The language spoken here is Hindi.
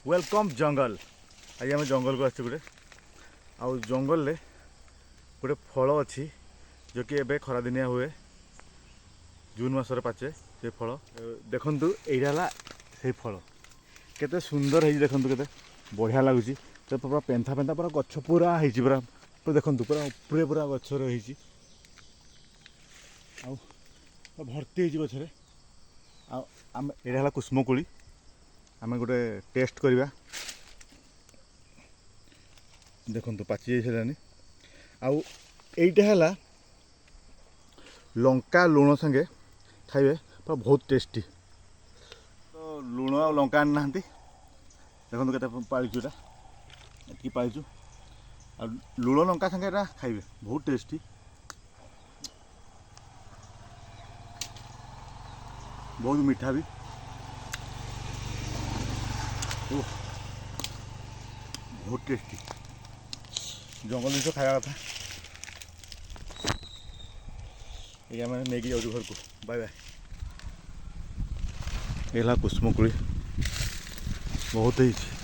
वेलकम जंगल। आज आम जंगल को आस गोटे आउ जंगल गोटे फल अच्छी जो कि एबे खरादिनिया हुए जून मासरे पाचे से फल देखु यहाँ से फल केते सुंदर है देखु केते बढ़िया लगुच तो पूरा पेंथा पेंथा पूरा गछ पूरा है पूरा देखु पूरा उपरे पूरा गछ रही भर्ती है गचरे आम यहाँ कुसुमकोली आम गोटे टेस्ट करवा देखु पाची जाइए आउ एटा है लंका लुण संगे खाइबे पूरा बहुत टेस्टी तो लुण आ लंका आनी ना देखो के पाचु ये पाचु आ लुण लंका संगे खाइबे बहुत टेस्टी बहुत मीठा भी बहुत टेस्टी जंगल जिन खाया कथा ये आम नहीं जाऊँ घर को बाय बाय ये कुसुमकोली बहुत ही